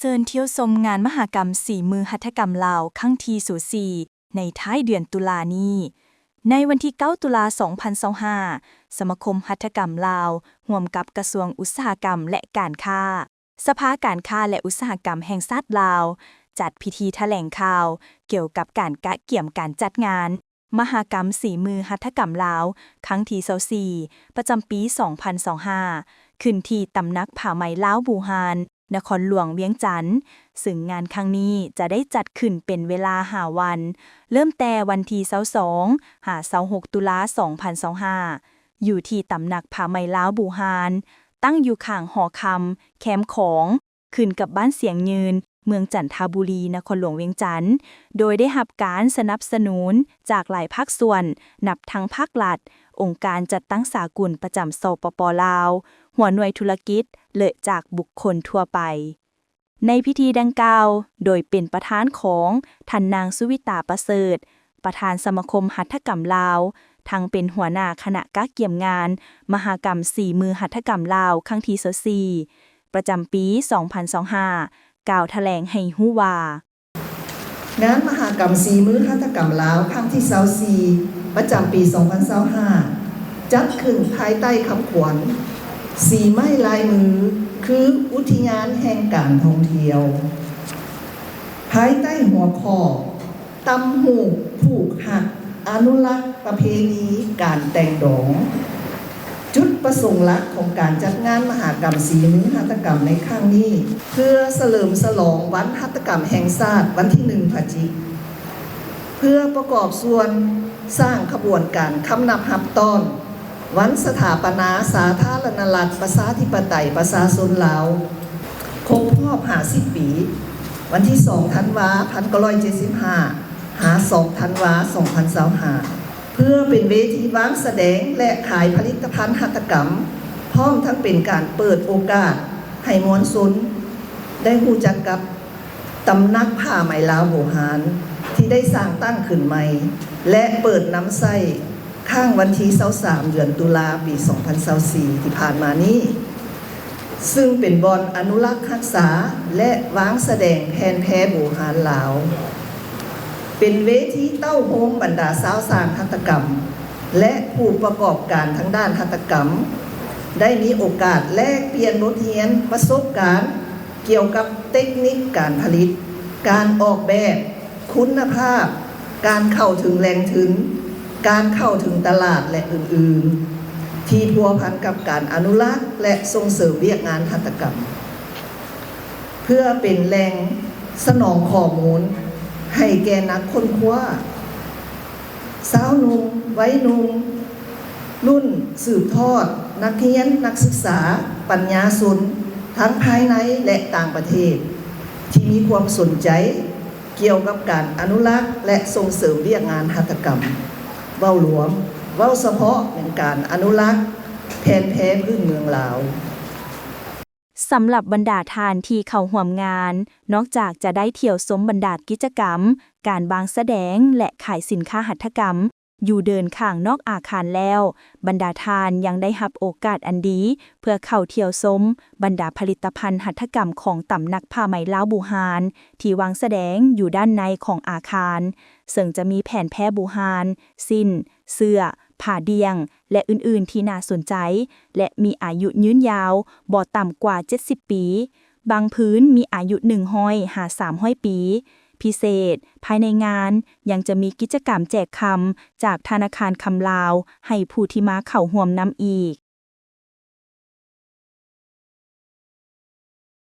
เชิญเที่ยวชมงานมหกรรมสีมือหัตถกรรมลาวครั้งที่4ในท้ายเดือนตุลานี้ในวันที่9ตุลา2025สมาคมหัตถกรรมลาวร่วมกับกระทรวงอุตสาหกรรมและการค้าสภาการค้าและอุตสาหกรรมแห่งชาติลาวจัดพิธีแถลงข่าวเกี่ยวกับการกะเกี่ยมการจัดงานมหกรรมสีมือหัตถกรรมลาวครั้งที่24ประจำปี2025ขึ้นที่ตำนักผ้าไหมลาวบูฮานนครหลวงเวียงจันทน์ซึ่งงานครั้งนี้จะได้จัดขึ้นเป็นเวลา5วันเริ่มแต่วันที่22หา26ตุลา2025อยู่ที่ตำนักผ้าไหมลาวบูฮานตั้งอยู่ข้างหอคำแคมป์ของขึ้นกับบ้านเสียงยืนเมืองจันทบุรีนครหลวงเวียงจันทน์โดยได้รับการสนับสนุนจากหลายภาคส่วนนับทั้งภาครัฐองค์การจัดตั้งสากลประจำสปป.ลาวหัวหน่วยธุรกิจและจากบุคคลทั่วไปในพิธีดังกล่าวโดยเป็นประธานของท่านนางสุวิตาประเสริฐประธานสมาคมหัตถกรรมลาวทั้งเป็นหัวหน้าคณะกะเกี่ยมงานมหกรรมสีมือหัตถกรรมลาวครั้งที่24ประจำปี2025กล่าวแถลงให้ฮู้ว่างานมหกรรมสีมือหัตถกรรมลาวครั้งที่24ประจำปี2025จัดขึ้นภายใต้คำขวัญสีไม้ลายมือคืออุทยานแห่งการท่องเที่ยวภายใต้หัวข้อตำหูผูกหักอนุรักษ์ประเพณีการแต่งดองจุดประสงค์หลักของการจัดงานมหกรรมสีมือหัตถกรรมในครั้งนี้เพื่อเฉลิมฉลองวันหัตถกรรมแห่งชาติวันที่1 พฤศจิกายนเพื่อประกอบส่วนสร้างขบวนการคำนับหับต้อนวันสถาปนาสาธารณรัฐประชาธิปไตยประชาชนลาวครบรอบ50 ปีวันที่2 ธันวาคม 1975 หา 2 ธันวาคม 2025เพื่อเป็นเวทีวางแสดงและขายผลิตภัณฑ์หัตถกรรมพร้อมทั้งเป็นการเปิดโอกาสให้มวลชนได้รู้จักกับตำนักผ้าไหมลาวบูฮานที่ได้สร้างตั้งขึ้นใหม่และเปิดน้ำใส้ข้างวันที่23เดือนตุลาปี2024ที่ผ่านมานี้ซึ่งเป็นบอนอนุรักษ์รักษาและวางแสดงแผนแพ้บูฮานลาวเป็นเวทีเต้าโฮมบรรดาสาวสร้างหัตถกรรมและผู้ประกอบการทางด้านหัตถกรรมได้มีโอกาสแลกเปลี่ยนบทเรียนประสบการณ์เกี่ยวกับเทคนิคการผลิตการออกแบบคุณภาพการเข้าถึงแหล่งทุนการเข้าถึงตลาดและอื่นๆที่พัวพันกับการอนุรักษ์และส่งเสริมเวียกงานหัตถกรรมเพื่อเป็นแหล่งสนองข้อมูลให้แก่นักค้นคว้าสาวหนุ่มวัยหนุ่มรุ่นสืบทอดนักเรียนนักศึกษาปัญญาชนทั้งภายในและต่างประเทศที่มีความสนใจเกี่ยวกับการอนุรักษ์และส่งเสริมเวียกงานหัตถกรรมเว้าหลวมเว้าเฉพาะเป็นการอนุรักษ์แผนแพ้พื้นเมืองลาวสำหรับบรรดาทานที่เข้าร่วมงานนอกจากจะได้เที่ยวชมบรรดากิจกรรมการบางแสดงและขายสินค้าหัตถกรรมอยู่เดินข้างนอกอาคารแล้วบรรดาทานยังได้รับโอกาสอันดีเพื่อเข้าเที่ยวชมบรรดาผลิตภัณฑ์หัตถกรรมของตำนักผ้าไหมลาวบูฮานที่วางแสดงอยู่ด้านในของอาคารซึ่งจะมีแผ่นแพ้บูฮานสิ้นเสื้อผ้าเดียงและอื่นๆที่น่าสนใจและมีอายุยืนยาวบ่ต่ำกว่า70 ปีบางพื้นมีอายุ100 หา 300 ปีพิเศษภายในงานยังจะมีกิจกรรมแจกคำจากธนาคารคำลาวให้ผู้ที่มาเข้าร่วมนำอีก